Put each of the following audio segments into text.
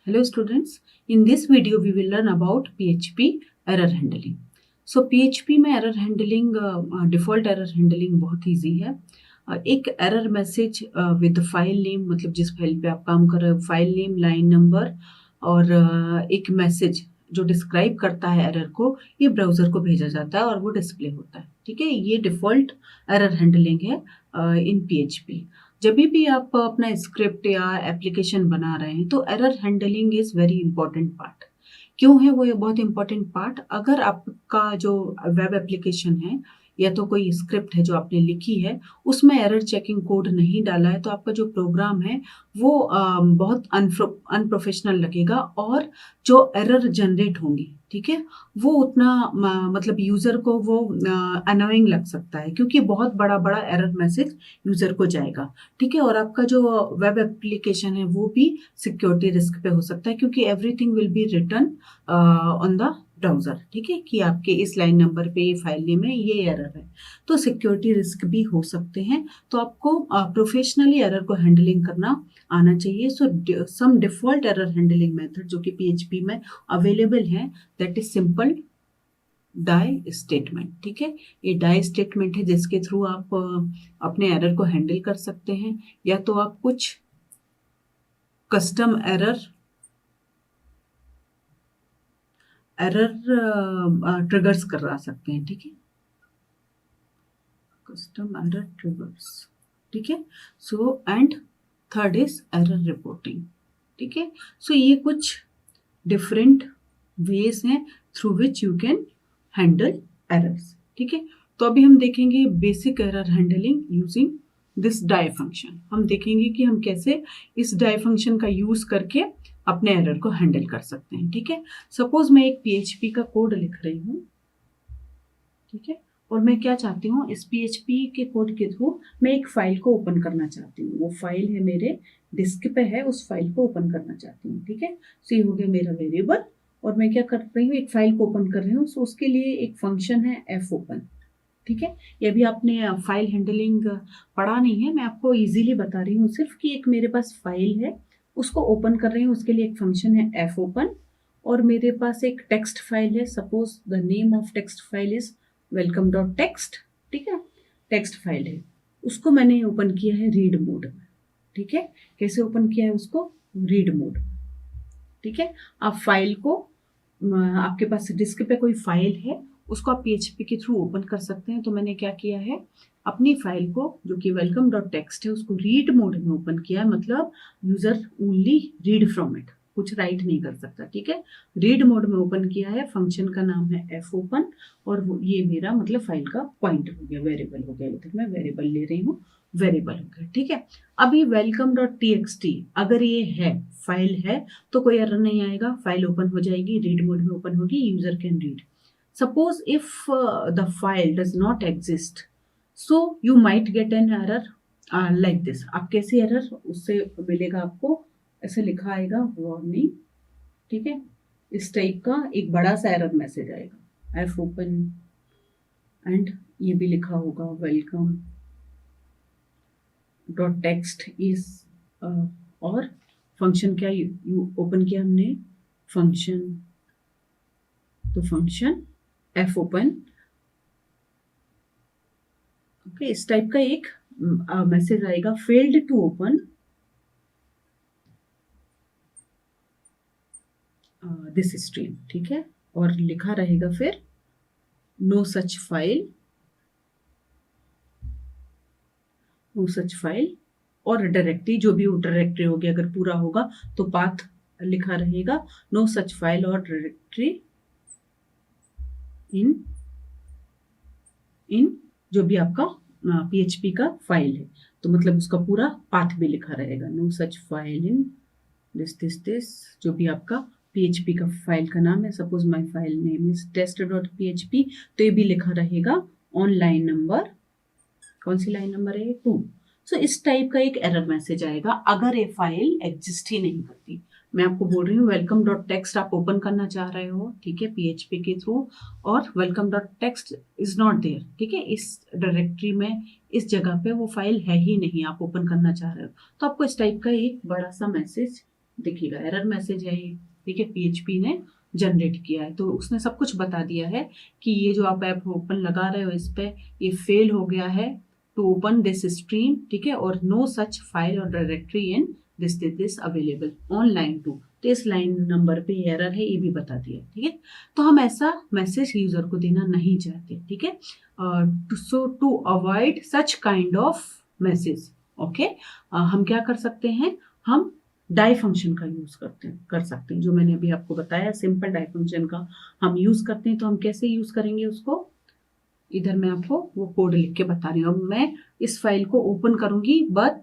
Hello students, in this video we will learn about PHP error handling. So PHP में error handling default error handling बहुत easy है. एक error message with file name, मतलब जिस file पे आप काम कर रहे हो, फाइल नेम, लाइन नंबर और एक मैसेज जो डिस्क्राइब करता है एरर को, ये ब्राउज़र को भेजा जाता है और वो डिस्प्ले होता है. ठीक है, ये डिफ़ॉल्ट एरर हैंडलिंग है इन PHP. जब भी आप अपना स्क्रिप्ट या एप्लीकेशन बना रहे हैं तो error handling is very important part. क्यों है वो ये बहुत इंपॉर्टेंट पार्ट? अगर आपका जो वेब एप्लीकेशन है या तो कोई स्क्रिप्ट है जो आपने लिखी है, उसमें एरर चेकिंग कोड नहीं डाला है तो आपका जो प्रोग्राम है वो बहुत अनप्रोफेशनल लगेगा और जो एरर जनरेट होंगी, ठीक है, वो उतना मतलब यूज़र को वो अनोइंग लग सकता है क्योंकि बहुत बड़ा बड़ा एरर मैसेज यूज़र को जाएगा. ठीक है, और आपका जो वेब एप्लीकेशन है वो भी सिक्योरिटी रिस्क पे हो सकता है क्योंकि everything will be written on the browser. ठीक है, कि आपके इस लाइन नंबर पे ये फाइल नेम है, ये एरर है, तो सिक्योरिटी रिस्क भी हो सकते हैं. तो आपको प्रोफेशनली एरर को हैंडलिंग करना आना चाहिए. So some default error handling method जो कि PHP में अवेलेबल है, that is simple die statement. ठीक है, ये डाई स्टेटमेंट है जिसके थ्रू आप अपने एरर को हैंडल कर सकते हैं, या तो आप कुछ कस्टम एरर ट्रिगर्स करा सकते हैं. ठीक है, कस्टम एरर ट्रिगर्स. ठीक है, so and third is error reporting. ठीक है, सो ये कुछ डिफरेंट वेज हैं through which you can handle errors. ठीक है, तो अभी हम देखेंगे basic error handling using this die function. हम देखेंगे कि हम कैसे इस डाई फंक्शन का यूज करके अपने एरर को हैंडल कर सकते हैं. ठीक है, सपोज मैं एक PHP का कोड लिख रही हूँ. ठीक है, और मैं क्या चाहती हूँ, इस PHP के कोड के थ्रू मैं एक फाइल को ओपन करना चाहती हूँ. वो फाइल है मेरे डिस्क पे है, उस फाइल को ओपन करना चाहती हूँ. ठीक है, सो ये हो गया मेरा वेरिएबल और मैं क्या कर रही हूँ, एक फाइल को ओपन कर रही हूँ. सो उसके लिए एक फंक्शन है fopen. ठीक है, ये भी आपने फाइल हैंडलिंग पढ़ा नहीं है, मैं आपको इजीली बता रही हूँ सिर्फ कि एक मेरे पास फाइल है, उसको ओपन कर रही हूँ, उसके लिए एक फंक्शन है fopen. और मेरे पास एक टेक्स्ट फाइल है, suppose the name of text file is welcome.txt. ठीक है, टेक्स्ट फाइल है, उसको मैंने ओपन किया है रीड मोड में. ठीक है, कैसे ओपन किया है उसको? Read mode. ठीक है, आप फाइल को आपके पास डिस्क पे कोई फाइल है, उसको आप PHP के थ्रू ओपन कर सकते हैं. तो मैंने क्या किया है, अपनी फाइल को जो कि welcome.txt है उसको रीड मोड में ओपन किया है, मतलब user only read from it, कुछ राइट नहीं कर सकता. ठीक है, रीड मोड में ओपन किया है, फंक्शन का नाम है fopen और ये मेरा मतलब फाइल का पॉइंटर हो गया, वेरिएबल हो गया. इधर मैं वेरिएबल ले रही हूँ, वेरिएबल हो गया. ठीक है, अभी welcome.txt अगर ये है, फाइल है, तो कोई एरर नहीं आएगा, फाइल ओपन हो जाएगी, रीड मोड में ओपन होगी, user can read. Suppose if the file does not exist, so you might get an error like this. आप कैसी एरर उससे मिलेगा आपको, ऐसे लिखा आएगा वार्निंग. ठीक है, इस टाइप का एक बड़ा सा एरर मैसेज आएगा, fopen एंड ये भी लिखा होगा welcome.txt इज और फंक्शन क्या यू ओपन किया हमने, फंक्शन, तो फंक्शन fopen. ओके, इस टाइप का एक मैसेज आएगा, failed to open this stream. ठीक है, और लिखा रहेगा फिर no such file, no such file और डायरेक्टरी, जो भी वो डायरेक्टरी होगी, अगर पूरा होगा तो पाथ लिखा रहेगा, नो सच फाइल और डायरेक्टरी इन जो भी आपका PHP का फाइल है, तो मतलब उसका पूरा पाथ भी लिखा रहेगा, no such file in this जो भी आपका PHP का फाइल का नाम है. Suppose my file name is test.php, तो ये भी लिखा रहेगा ऑन लाइन नंबर, कौन सी लाइन नंबर है, 2. सो इस टाइप का एक एरर मैसेज आएगा अगर ये फाइल एग्जिस्ट ही नहीं करती. मैं आपको बोल रही हूँ welcome.txt आप ओपन करना चाह रहे हो, ठीक है, PHP के थ्रू, और welcome.txt इज नॉट देयर. ठीक है, इस डायरेक्टरी में, इस जगह पे वो फाइल है ही नहीं, आप ओपन करना चाह रहे हो, तो आपको इस टाइप का एक बड़ा सा मैसेज देखिएगा एरर मैसेज है ये, ठीक है, PHP ने जनरेट किया है, तो उसने सब कुछ बता दिया है कि ये जो आप ऐप ओपन लगा रहे हो इस पे ये फेल हो गया है टू ओपन दिस स्ट्रीम, ठीक है, और नो सच फाइल और directory in this available online to, तो इस लाइन नंबर पे एरर है ये भी बता दिया, ठीक है। तो हम ऐसा मैसेज यूजर को देना नहीं चाहते, ठीक है। So to avoid such kind of message, okay, हम क्या कर सकते हैं, हम डाई फंक्शन का यूज कर सकते हैं, जो मैंने अभी आपको बताया सिंपल डाई फंक्शन का हम यूज करते हैं। तो हम कैसे यूज करेंगे उसको, इधर मैं आपको वो कोड लिख के बता रही हूँ। अब मैं इस फाइल को ओपन करूंगी बट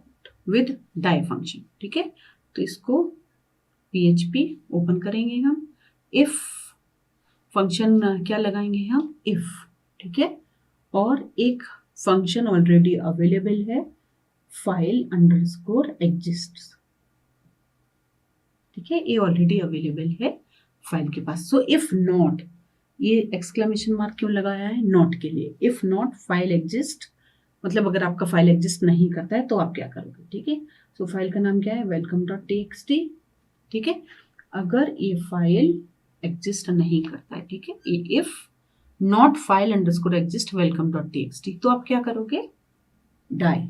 विद डाई फंक्शन, ठीक है। तो इसको PHP ओपन करेंगे हम, इफ फंक्शन क्या लगाएंगे हम, इफ, ठीक है, और एक फंक्शन ऑलरेडी अवेलेबल है फाइल अंडरस्कोर एग्जिस्ट्स, ठीक है, ये ऑलरेडी अवेलेबल है फाइल के पास। सो इफ नॉट, ये एक्सक्लेमेशन मार्क क्यों लगाया है, नॉट के लिए, इफ नॉट फाइल एग्जिस्ट, मतलब अगर आपका फाइल एग्जिस्ट नहीं करता है तो आप क्या करोगे, ठीक है। सो फाइल का नाम क्या है, welcome.txt, ठीक है। अगर ये फाइल एग्जिस्ट नहीं करता है, ठीक है, if not file underscore exist welcome.txt, तो आप क्या करोगे, डाई।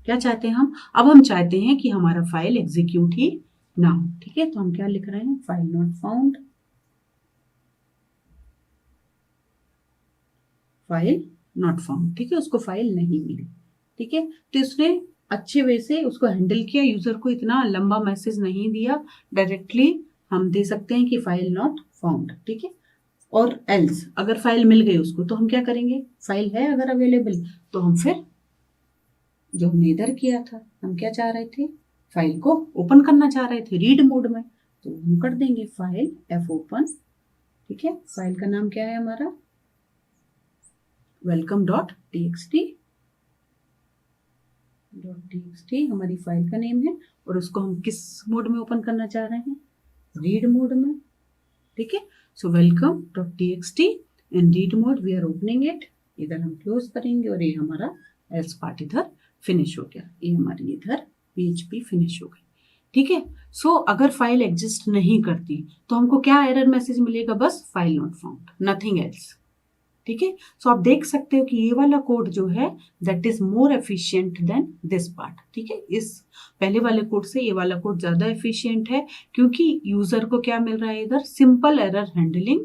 क्या चाहते हैं हम, अब हम चाहते हैं कि हमारा फाइल एग्जीक्यूट ही ना हो, ठीक है। तो हम क्या लिख रहे हैं, file not found, file not found, ठीक है, उसको फाइल नहीं मिली, ठीक है। तो इसने अच्छे वे से उसको हैंडल किया, यूजर को इतना लंबा मैसेज नहीं दिया, डायरेक्टली हम दे सकते हैं कि फाइल नॉट फाउंड, ठीक है। और एल्स अगर फाइल मिल गई उसको तो हम क्या करेंगे, फाइल है अगर अवेलेबल तो हम फिर जो हमने इधर किया था, हम क्या चाह रहे थे, फाइल को ओपन करना चाह रहे थे रीड मोड में, तो हम कर देंगे फाइल f ओपन, ठीक है। फाइल का नाम क्या है हमारा, welcome.txt, हमारी फाइल का नेम है, और उसको हम किस मोड में ओपन करना चाह रहे हैं, रीड मोड में, ठीक है। So welcome.txt in read mode we are opening it, इधर हम क्लोज करेंगे और ये हमारा एल्स पार्ट इधर फिनिश हो गया, ये हमारी इधर PHP फिनिश हो गई, ठीक है। सो अगर फाइल एग्जिस्ट नहीं करती तो हमको क्या एरर मैसेज मिलेगा, बस file not found, nothing else, ठीक है। सो आप देख सकते हो कि ये वाला कोड जो है that is more efficient then this part, ठीक है। इस पहले वाले कोड से ये वाला कोड ज्यादा एफिशिएंट है, क्योंकि यूजर को क्या मिल रहा है इधर, simple error handling,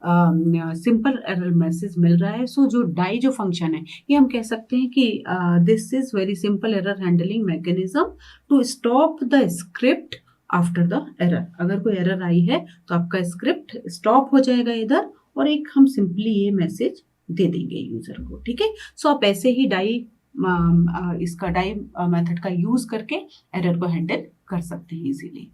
simple error message मिल रहा है। सो जो डाई जो फंक्शन है ये हम कह सकते हैं कि this is very simple error handling mechanism to stop the script after the error. अगर कोई एरर आई है तो आपका स्क्रिप्ट स्टॉप हो जाएगा इधर, और एक हम सिंपली ये मैसेज दे देंगे यूजर को, ठीक है। सो आप ऐसे ही डाई इसका डाई मेथड का यूज करके एरर को हैंडल कर सकते हैं इजीली।